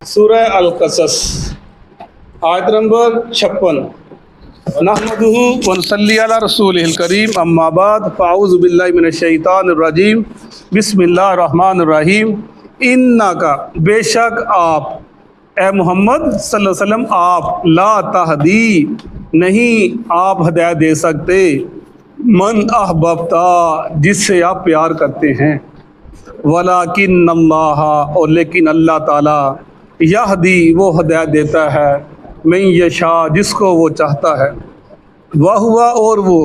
सूरह अल-कसस आयत नंबर 56। नहमदुहु व नसल्ली अला रसूलिहिल करीम, अम्मा बाद, फ़अऊज़ु बिल्लाहि मिनश शैतानिर रजीम, बिस्मिल्लाहिर रहमानिर रहीम। इन्नका, बेशक आप, ए मोहम्मद सल्लल्लाहु अलैहि वसल्लम, आप, ला तहदी, नहीं आप हदायत दे सकते, मन अहबब्ता, जिससे आप प्यार करते हैं, वलाकिन अल्लाह, और लेकिन अल्लाह ताला, यहदी, वो हदायत देता है, मैं यशा, जिसको वो चाहता है, वह हुआ, और वो,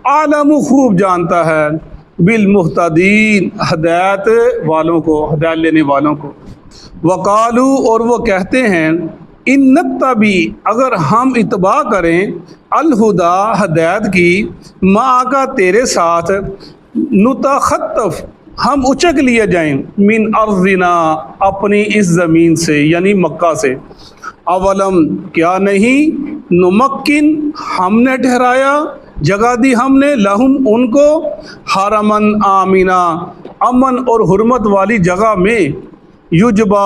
आलम, खूब जानता है, बिल मुहतदीन, हदायत वालों को, हदायत लेने वालों को। वकालू, और वो कहते हैं, इन्नत्तबी, अगर हम इत्बा करें, अलहुदा, हदायत की, माँ का तेरे साथ, नुतखत्तफ, हम उचक लिए जाएं, मिन अर्ज़िना, अपनी इस ज़मीन से, यानी मक्का से। अवलम, क्या नहीं, नुमक्किन, हमने ठहराया, जगह दी हमने, लहुम, उनको, हरमन आमिना, अमन और हुर्मत वाली जगह में, युजबा,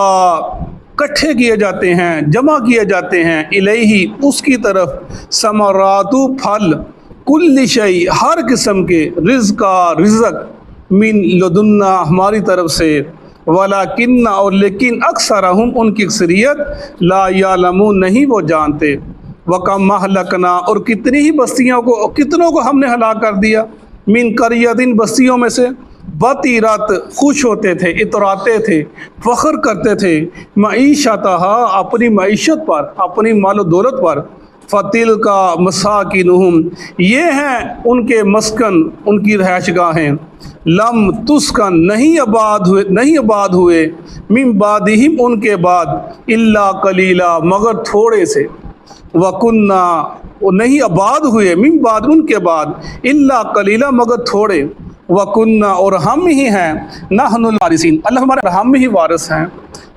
इकट्ठे किए जाते हैं, जमा किए जाते हैं, इलैही, उसकी तरफ, समरातु, फल, कुल्ली शै, हर किस्म के, रिज़्का, रिज़्क, मिन लदुन्ना, हमारी तरफ से, वलाकिन्ना, और लेकिन, अक्सरहुम, उनकी अक्सरियत, ला यालमून, नहीं वो जानते। वकम महलकना, और कितनी ही बस्तियों को, कितनों को हमने हलाक कर दिया, मिन करियतिन, बस्तियों में से, बतीरत, खुश होते थे, इतराते थे, फ़ख्र करते थे, मईशतहा, अपनी मईशत पर, अपनी मालो दौलत पर, फ़तिल का मसाकिनुहुम, ये हैं उनके मस्कन, उनकी रहशगाहें, लम तुस्कन, नहीं आबाद हुए, मिन बादिहिम, उनके बाद, इल्ला कलीला, मगर थोड़े से, वकुन्ना, नहीं आबाद हुए, मिन बाद, उनके बाद, इल्ला कलीला, मगर थोड़े, वकुन्ना, और हम ही हैं, नहनुल वारिसीन, अल्लाह हमारे, हम ही वारिस हैं।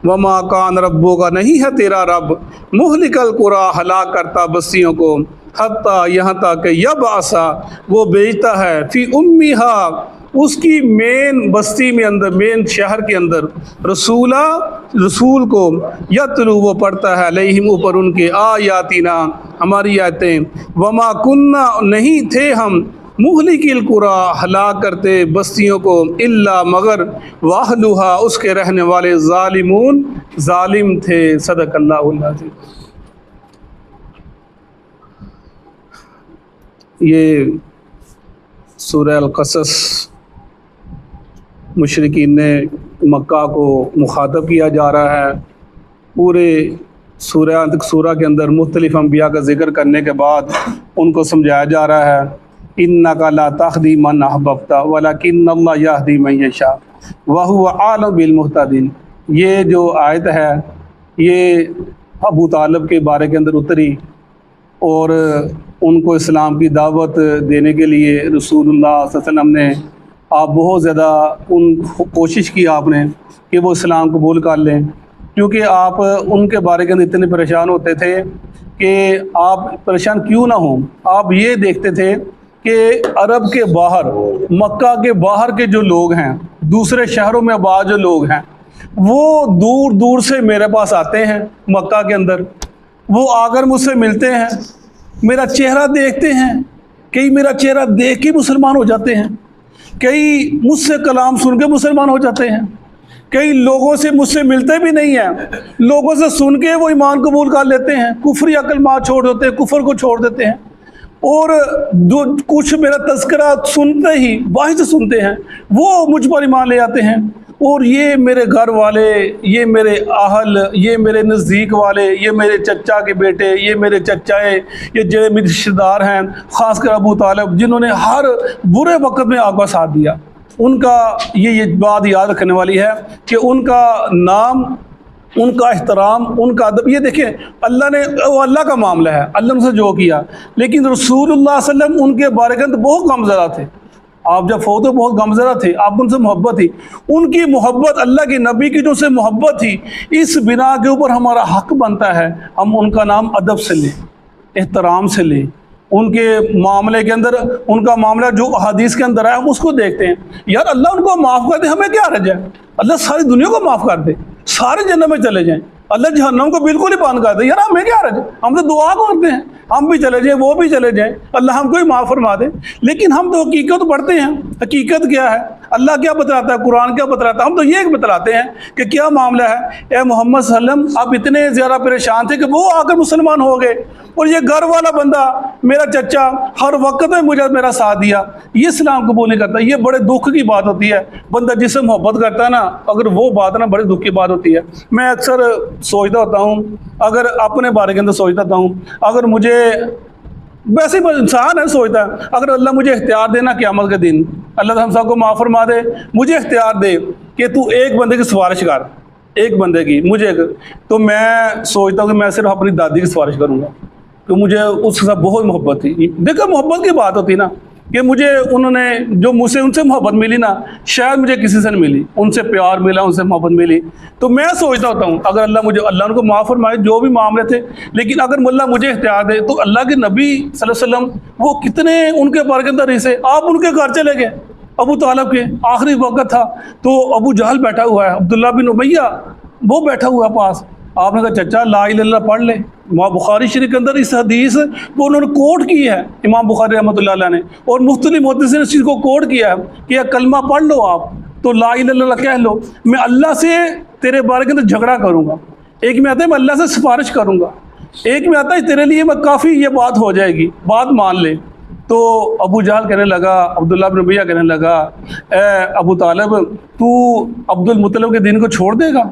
वमा कान रब्बुका, नहीं है तेरा रब, मुहलिकल कुरा, हलाक करता बस्तियों को, हत्ता, यहाँ तक यब आसा, वो भेजता है, फी उम्मिहा, उसकी मेन बस्ती में अंदर, मेन शहर के अंदर, रसूला, रसूल को, यतलू, वो पढ़ता है, अलैहिम, ऊपर उनके, आयातिना, हमारी आयतें, वमा कुन्ना, नहीं थे हम, मुहलिकिल कुरा, हलाक करते बस्तियों को, इल्ला, मगर, वाहलुहा, उसके रहने वाले, जालिमून, जालिम थे। सदक़ल्लाहुल अज़ीम। ये सूरह अल-कसस मुशरिकीन ने मक्का को मुखातब किया जा रहा है। पूरे सूरह के अंदर मुख्तलिफ अम्बिया का जिक्र करने के बाद उनको समझाया जा रहा है, इन्नका ला तहदी मन अहबब्ता, वलाकिन अल्लाह यहदी मन यशा, व हुवा आलम बिल मुहतदीन। ये जो आयत है, ये अबू तालिब के बारे के अंदर उतरी और उनको इस्लाम की दावत देने के लिए रसूलुल्लाह सल्लल्लाहु अलैहि वसल्लम ने, आप बहुत ज़्यादा कोशिश की आपने कि वो इस्लाम कबूल कर लें, क्योंकि आप उनके बारे के अंदर इतने परेशान होते थे कि आप परेशान क्यों ना हों। आप ये देखते थे कि अरब के बाहर, मक्का के बाहर के जो लोग हैं, दूसरे शहरों में आबाद जो लोग हैं, वो दूर दूर से मेरे पास आते हैं मक्का के अंदर, वो आकर मुझसे मिलते हैं, मेरा चेहरा देखते हैं, कई मेरा चेहरा देख के मुसलमान हो जाते हैं, कई मुझसे कलाम सुन के मुसलमान हो जाते हैं, कई लोगों से मुझसे मिलते भी नहीं हैं, लोगों से सुन के वो ईमान कबूल कर लेते हैं, कुफ्री अकल माँ छोड़ देते हैं, कुफर को छोड़ देते हैं, और जो कुछ मेरा तज़किरा सुनते ही, वाहिद सुनते हैं, वो मुझ पर ईमान ले आते हैं। और ये मेरे घर वाले, ये मेरे आहल, ये मेरे नज़दीक वाले, ये मेरे चचा के बेटे, ये मेरे चचाए, ये जो मेरे रिश्तेदार हैं, ख़ासकर अबू तालिब, जिन्होंने हर बुरे वक्त में आपका साथ दिया, उनका ये बात याद रखने वाली है कि उनका नाम, उनका एहतराम, उनका अदब, ये देखें, अल्लाह ने, वो अल्लाह का मामला है, अल्लाह ने उनसे जो किया, लेकिन रसूलुल्लाह सल्लल्लाहु अलैहि वसल्लम उनके बारे में तो बहुत गमज़दा थे। आप जब फौत बहुत गमज़दा थे, आप उनसे मोहब्बत थी, उनकी मोहब्बत, अल्लाह के नबी की जो से मोहब्बत थी, इस बिना के ऊपर हमारा हक बनता है हम उनका नाम अदब से लें, एहतराम से लें, उनके मामले के अंदर, उनका मामला जो हदीस के अंदर है हम उसको देखते हैं। यार अल्लाह उनको माफ़ कर दे, हमें क्या रज है? अल्लाह सारी दुनिया को माफ़ कर दे, सारे जन्नत में चले जाएं, अल्लाह जहन्नम को बिल्कुल ही बंद कर दे। यार हमें क्या रज, हम तो दुआ करते हैं हम भी चले जाएं, वो भी चले जाएं, अल्लाह हमको ही माफ़ फरमा दे। लेकिन हम तो हकीकत पढ़ते हैं, हकीकत क्या है, अल्लाह क्या बतलाता है, कुरान क्या बतलाता है, हम तो ये बतलाते हैं कि क्या मामला है। ए मोहम्मद सल्लम आप इतने ज़्यादा परेशान थे कि वो आकर मुसलमान हो गए, और ये घर वाला बंदा मेरा चचा हर वक्त में मुझे मेरा साथ दिया, ये इस्लाम कबूल नहीं करता। ये बड़े दुख की बात होती है। बंदा जिससे मोहब्बत करता है ना, अगर वो बात ना बड़े दुख की बात होती है। मैं अक्सर सोचता होता हूँ, अगर अपने बारे के अंदर सोचता होता हूँ, अगर मुझे वैसे ही इंसान है सोचता है, अगर अल्लाह मुझे इख्तियार देना क़यामत के दिन, अल्लाह हम सबको माफ़ फरमा दे, मुझे इख्तियार दे कि तू एक बंदे की सिफारिश कर, एक बंदे की मुझे, तो मैं सोचता हूँ कि मैं सिर्फ अपनी दादी की सिफारिश करूँगा, तो मुझे उसके साथ बहुत मोहब्बत थी। देखो मोहब्बत की बात होती ना, कि मुझे उन्होंने जो मुझसे उनसे मोहब्बत मिली ना, शायद मुझे किसी से नहीं मिली, उनसे प्यार मिला, उनसे मोहब्बत मिली। तो मैं सोचता होता हूँ अगर अल्लाह उनको माफ़ फरमाए जो भी मामले थे, लेकिन अगर अल्लाह मुझे इख्तियार दे, तो अल्लाह के नबी सल्लल्लाहु अलैहि वसल्लम वो कितने उनके बारे के अंदर हिस्से, आप उनके घर चले गए, अबू तालिब के आखिरी वक्त था, तो अबू जहल बैठा हुआ है, अब्दुल्ला बिन उमैया वो बैठा हुआ पास, आपने कहा चचा ला इलाहा इल्लल्लाह पढ़ ले। इमाम बुखारी शरीफ के अंदर इस हदीस वो उन्होंने कोट की है, इमाम बुखारी रहमतुल्लाह अलैह ने, और मुख्तलिफ मुहद्दिसीन ने इस चीज़ को कोट किया है कि यह कलमा पढ़ लो आप, तो ला इलाहा इल्लल्लाह कह लो, मैं अल्लाह से तेरे बारे के अंदर झगड़ा करूँगा। एक में आता है मैं अल्लाह से सिफारिश करूँगा, एक में आता है तेरे लिए मैं काफ़ी ये बात हो जाएगी, बात मान ले। तो अबू जहल कहने लगा, अब्दुल्ला बिन उमैया कहने लगा, ए अबू तालिब तू अब्दुल मुत्तलिब के दीन को छोड़ देगा,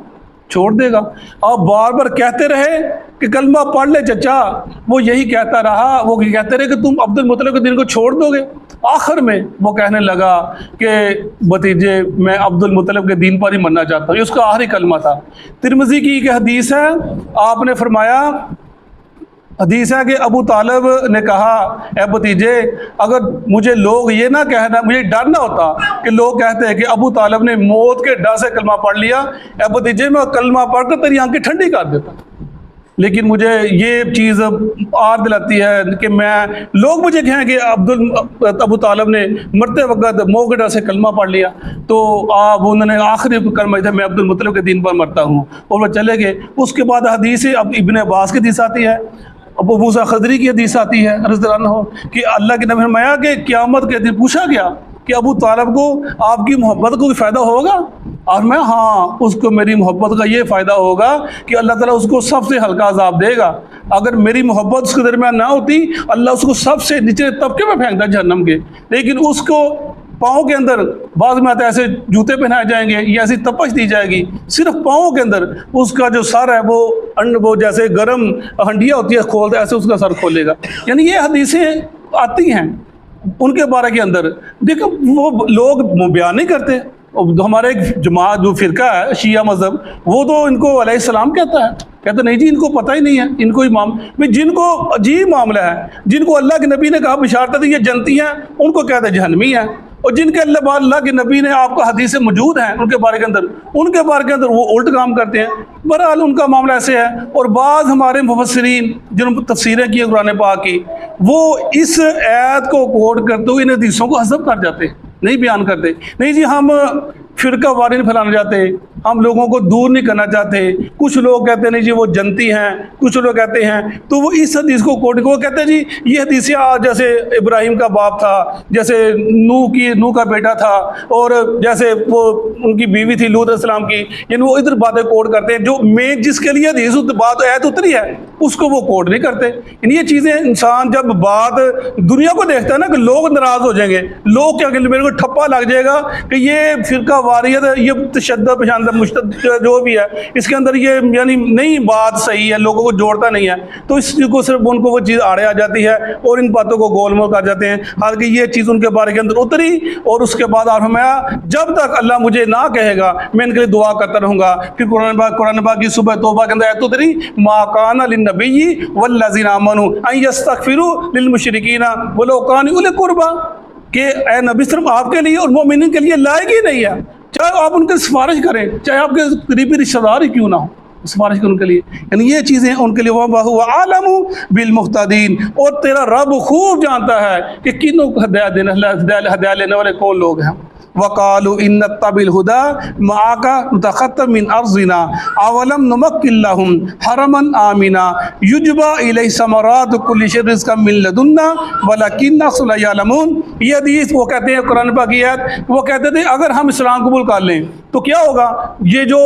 छोड़ देगा? आप बार बार कहते रहे कि कलमा पढ़ ले चचा, वो यही कहता रहा, वो कहते रहे कि तुम अब्दुल मुत्तलिब के दीन को छोड़ दोगे। आखिर में वो कहने लगा कि भतीजे मैं अब्दुल मुत्तलिब के दीन पर ही मरना चाहता हूँ, ये उसका आखिरी कलमा था। तिरमिज़ी की एक हदीस है, आपने फरमाया, हदीस है कि अबू तालिब ने कहा, ए भतीजे अगर मुझे लोग ये ना कहना, मुझे डर ना होता कि लोग कहते हैं कि अबू तालिब ने मौत के डर से कलमा पढ़ लिया, ए भतीजे मैं कलमा पढ़कर तेरी आंखें ठंडी कर देता। लेकिन मुझे ये चीज़ आर दिलाती है कि मैं, लोग मुझे कहें कि अबू तालिब ने मरते वक्त मौत के डर से कलमा पढ़ लिया, तो आप उन्होंने आखिरी कलमा था मैं अब्दुल मुत्तलिब के दीन पर मरता हूँ, और वो चले गए। उसके बाद हदीस अब इब्ने अब्बास की हदीस आती है, अबू मूसा खदरी की हदीस आती है रज़ियल्लाहु अन्हु कि अल्लाह के नबी ने फरमाया कि क़यामत के दिन पूछा गया कि अबू तालिब को आपकी मोहब्बत को फ़ायदा होगा, और मैं हाँ, उसको मेरी मोहब्बत का ये फ़ायदा होगा कि अल्लाह ताला उसको सबसे हल्का अज़ाब देगा। अगर मेरी मोहब्बत उसके दरमियान ना होती, अल्लाह उसको सबसे निचले तबके में फेंकता जहन्नम के। लेकिन उसको पाँव के अंदर बाद में आता ऐसे जूते पहनाए जाएंगे या ऐसी तपश दी जाएगी, सिर्फ पाँव के अंदर उसका जो सर है वो जैसे गर्म हंडिया होती है खोलता है, ऐसे उसका सर खोलेगा। यानी ये हदीसें आती हैं उनके बारे के अंदर। देखो वो लोग बयान नहीं करते, हमारे एक जमात जो फ़िरका है शिया मज़हब, वो तो इनको अलैहिस्सलाम कहता है, कहते नहीं जी इनको पता ही नहीं है, इनको इमाम भाई, जिनको अजीब मामला है, जिनको अल्लाह के नबी ने कहा बिशारत दी ये जनती हैं, उनको कहते जहन्नमी हैं, और जिनके अल्लाह के नबी ने आपका हदीसें मौजूद हैं उनके बारे के अंदर, उनके बारे के अंदर वो उल्ट काम करते हैं। बहरहाल उनका मामला ऐसे है। और बाद हमारे मुफस्सिरीन जिन्होंने तफसीरें की कुरान पाक की, वो इस आयत को कोट करते हुए इन हदीसों को हज़फ कर जाते, नहीं बयान करते। नहीं जी हम फ़िरका वारी नहीं फैलाना चाहते, हम लोगों को दूर नहीं करना चाहते। कुछ लोग कहते हैं नहीं जी वो जनती हैं, कुछ लोग कहते हैं, तो वो इस हदीस को कोट, वो कहते हैं जी ये हदीस जैसे इब्राहिम का बाप था, जैसे नूह का बेटा था, और जैसे वो उनकी बीवी थी लूत अलैहिस्सलाम की, यानी वो इधर बातें कोट करते हैं। जो मेन जिसके लिए हदीस बात आयत उतरी है उसको वो कोट नहीं करते। यानी ये चीज़ें इंसान जब बात दुनिया को देखता है ना कि लोग नाराज़ हो जाएंगे, लोग क्या मेरे को ठप्पा लग जाएगा कि ये फ़िरका वारियत, ये तशद्दुद पसंद मुश्तद जो भी है, इसके अंदर ये यानी नई बात सही है, लोगों को जोड़ता नहीं है, तो इस चीज़ को सिर्फ उनको वो चीज़ आड़े आ जाती है और इन बातों को गोलमोल कर जाते हैं। हालांकि ये चीज़ उनके बारे के अंदर उतरी, और उसके बाद आप हमें जब तक अल्लाह मुझे ना कहेगा मैं इनके लिए दुआ करता रहूँगा। फिर कुरान पाक की सुबह तौबा के अंदर आयत उतरी, मा काना लिन्नबिय्यि वल्लज़ीना आमनू अन यस्तगफिरू लिलमुशरिकीना वलौ कानू उली कुर्बा, कि ए नबी सिर्फ आपके लिए और मोमिनीन के लिए लायक ही नहीं है, चाहे आप उनकी सिफारिश करें, चाहे आपके करीबी रिश्तेदार ही क्यों ना हो, सिफारिश की उनके लिए, यानी ये चीज़ें उनके लिए। वह आलमु बिल मुहतदीन, और तेरा रब खूब जानता है कि किनों को हदायत लेने वाले कौन लोग हैं। वकालु इन्न तबिल हुदा माका मुतखत्तम मिन अर्ज़िना अवलम नुमक्किन लहुम हरमन आमिना युजबा इलैहि समरात कुल्लि शैइन रिज़्क़न मिन लदुन्ना वलकिन्ना अक्सर ला यअलमून। ये हदीस वो कहते हैं कुरान पाक की आयत, वो कहते थे अगर हम इस्लाम कबूल कर लें तो क्या होगा, ये जो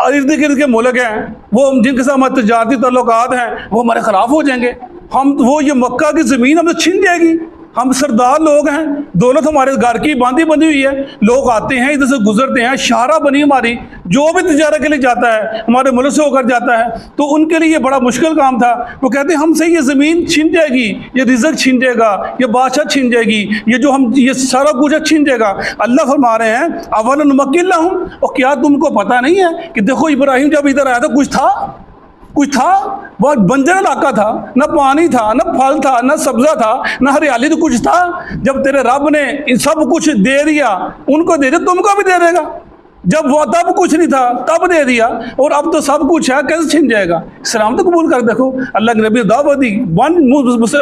इर्द गिर्द के मुल्क हैं वो जिनके साथ हमारे तजारती तल्लुकात हैं वो हमारे खिलाफ हो जाएंगे, हम वो ये मक्का की ज़मीन हमसे छीन जाएगी। हम सरदार लोग हैं, दौलत हमारे घर की बांधी बंधी हुई है, लोग आते हैं इधर से गुजरते हैं, शाहरा बनी हमारी, जो भी तिजारत के लिए जाता है हमारे मुल्क से होकर जाता है, तो उनके लिए बड़ा मुश्किल काम था। वो कहते हैं हमसे ये ज़मीन छीन जाएगी, ये रिज़्क़ छीन जाएगा, ये बादशाह छीन जाएगी, ये जो हम ये सारा कुछ छीन जाएगा। अल्लाह फरमा रहे हैं अवल नुमक्किन लहुम, और क्या तुमको पता नहीं है कि देखो इब्राहिम जब इधर आया था कुछ था, वह बंजर इलाका था, न पानी था, न फल था, न सब्जा था, न हरियाली, तो कुछ था। जब तेरे रब ने सब कुछ दे दिया, उनको दे दिया, तुमको भी दे देगा। जब वो तब कुछ नहीं था तब दे दिया, और अब तो सब कुछ है, कैसे छिन जाएगा। इस्लाम तो कबूल कर, देखो अल्लाह के नबी दावत दी,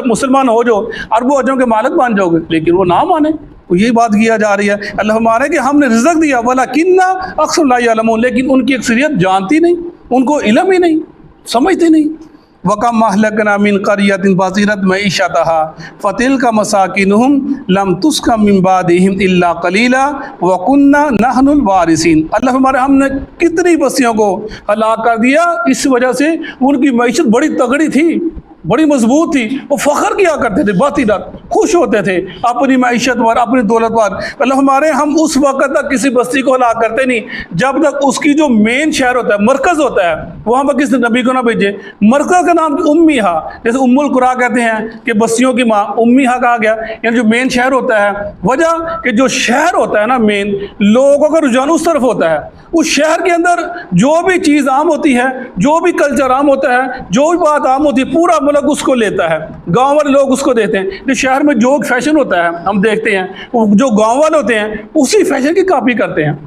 मुसलमान हो जाओ, अरबों अजम के मालिक बन जाओगे, लेकिन वो ना माने। तो यही बात किया जा रही है। अल्लाह माने कि हमने रिज़्क़ दिया, वलकिन्ना अक्सर ला यअलमून, लेकिन उनकी अक्सरियत जानती नहीं, उनको इल्म ही नहीं, समझते नहीं। वकम अहलकना मिन क़रियतिन बसीरत मईशतहा फतिलका मसाकिनुहुम लम तुस्कन मिन बादिहिम इल्ला क़लीला व कुन्ना नहनुल वारिसीन। अल्लाह हमारे हमने कितनी बस्तियों को हलाक कर दिया, इस वजह से उनकी मईशत बड़ी तगड़ी थी, बड़ी मजबूत थी, वो फ़ख्र किया करते थे, बातिरत खुश होते थे अपनी मईशत पर, अपनी दौलत पर। मतलब हमारे हम उस वक़्त तक किसी बस्ती को हलाक करते नहीं जब तक उसकी जो मेन शहर होता है, मरकज़ होता है, वहाँ पर किसी नबी को ना भेजे। मरकज़ का नाम उम्मीहा, जैसे उम्मुल कुरा कहते हैं कि बस्तियों की माँ, उम्मीहा कहा गया, यानी जो मेन शहर होता है। वजह कि जो शहर होता है ना मेन, लोगों का रुझान उस तरफ होता है, उस शहर के अंदर जो भी चीज़ आम होती है, जो भी कल्चर आम होता है, जो भी बात आम होती है, पूरा मुल्क उसको लेता है, गांव वाले लोग उसको देते हैं। जो शहर में जो फैशन होता है हम देखते हैं, जो गांव वाले होते हैं उसी फैशन की कॉपी करते हैं।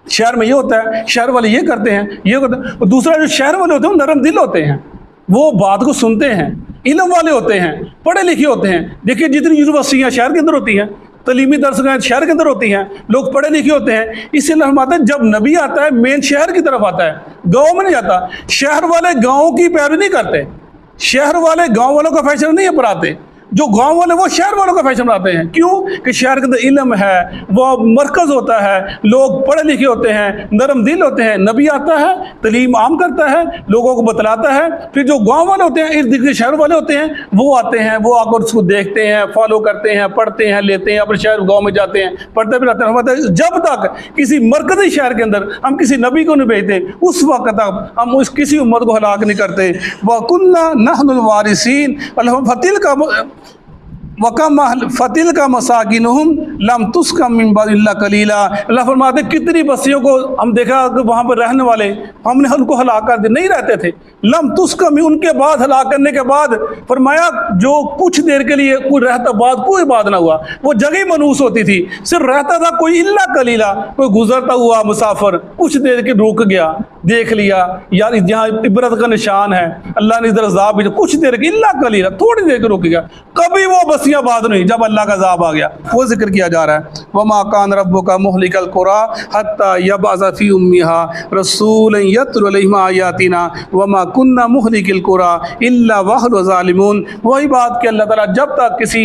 शहर में ये होता है, शहर वाले ये करते हैं, ये करते हैं। और दूसरा जो शहर वाले होते हैं वो नरम दिल होते हैं, वो बात को सुनते हैं, इल्म वाले होते हैं, पढ़े लिखे होते हैं। देखिए जितनी यूनिवर्सिटियाँ शहर के अंदर होती हैं, तलीमी दरसगाहें शहर के अंदर होती हैं, लोग पढ़े लिखे होते हैं। इसलिए फरमाते हैं जब नबी आता है मेन शहर की तरफ आता है, गाँव में नहीं जाता। शहर वाले गाँव की पैरवी नहीं करते, शहर वाले गांव वालों का फैशन नहीं अपनाते, जो गांव वाले वो शहर वालों का फैशन बनाते हैं। क्यों कि शहर के अंदर इल्म है, वो मरकज़ होता है, लोग पढ़े लिखे होते हैं, नरम दिल होते हैं। नबी आता है, तलीम आम करता है, लोगों को बतलाता है। फिर जो गांव वाले होते हैं, इर्द गिर्द शहर वाले होते हैं, वो आते हैं, वो आकर उसको देखते हैं, फॉलो करते हैं, पढ़ते हैं, लेते हैं, अपने शहर गाँव में जाते हैं, पढ़ते भी रहते हैं। जब तक किसी मरकज़ी शहर के अंदर हम किसी नबी को नहीं भेजते, उस वक्त तक हम उस किसी उम्मत को हलाक नहीं करते। वकुन्ना नहनुल वारिसीन फतिल का वकम फतिल का मसाकिनुहुम लम तुस्कम मिन बाद इल्ला कलीला। अल्लाह फरमाते कितनी बस्तियों को हम देखा कि वहाँ पर रहने वाले हमने उनको हलाक कर दिया, नहीं रहते थे। लम तुस्कम, उनके बाद हलाक करने के बाद फरमाया जो कुछ देर के लिए कोई रहता, बाद कोई बात ना हुआ, वो जगह मनूस होती थी, सिर्फ रहता था कोई इल्ला कलीला, कोई गुजरता हुआ मुसाफिर कुछ देर के रुक गया, देख लिया यार यहाँ इबरत का निशान है, अल्लाह ने इधर अज़ाब भेजा, कुछ देर के इल्ला कलीला, थोड़ी देर के रुक गया। कभी वो बस्तियाँ बात नहीं, जब अल्लाह का अज़ाब आ गया वो जिक्र किया जा रहा है। वमा कान रब्बुका मुहलिकल कुरा हत्ता यबअज़ फी उम्मिहा रसूलन यतलू अलैहिम आयातिना वमा कुन्ना मुहलिकिल कुरा इल्ला वहल ज़ालिमून। वही बात कि अल्लाह ताला जब तक किसी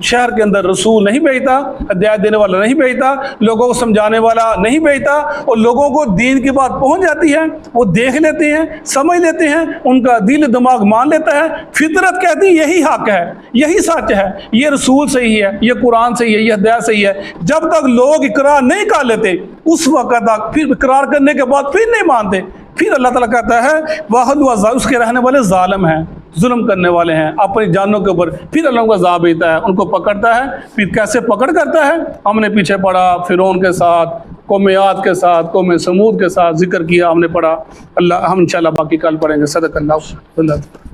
शहर के अंदर रसूल नहीं भेजता, हिदायत देने वाला नहीं भेजता, लोगों को समझाने वाला नहीं भेजता, और लोगों को दीन की बात पहुँच जाती है, वो देख लेते हैं, समझ लेते हैं, उनका दिल दिमाग मान लेता है, फितरत कहती है यही हक है, यही सच है, ये रसूल सही है, ये कुरान सही है, ये हिदायत सही है। जब तक लोग इकरार नहीं कर लेते उस वक्त तक, फिर इकरार करने के बाद फिर नहीं मानते, फिर अल्लाह ताला कहता है वाह उसके रहने वाले जालिम हैं, जुल्म करने वाले हैं अपनी जानों के ऊपर। फिर अल्लाह को अज़ाब देता है, उनको पकड़ता है। फिर कैसे पकड़ करता है हमने पीछे पढ़ा, फिरौन के साथ, कौम आद के साथ, कौम समूद के साथ जिक्र किया हमने पढ़ा। अल्लाह हम इंशाअल्लाह बाकी कल पढ़ेंगे। सदक़ल्लाहु।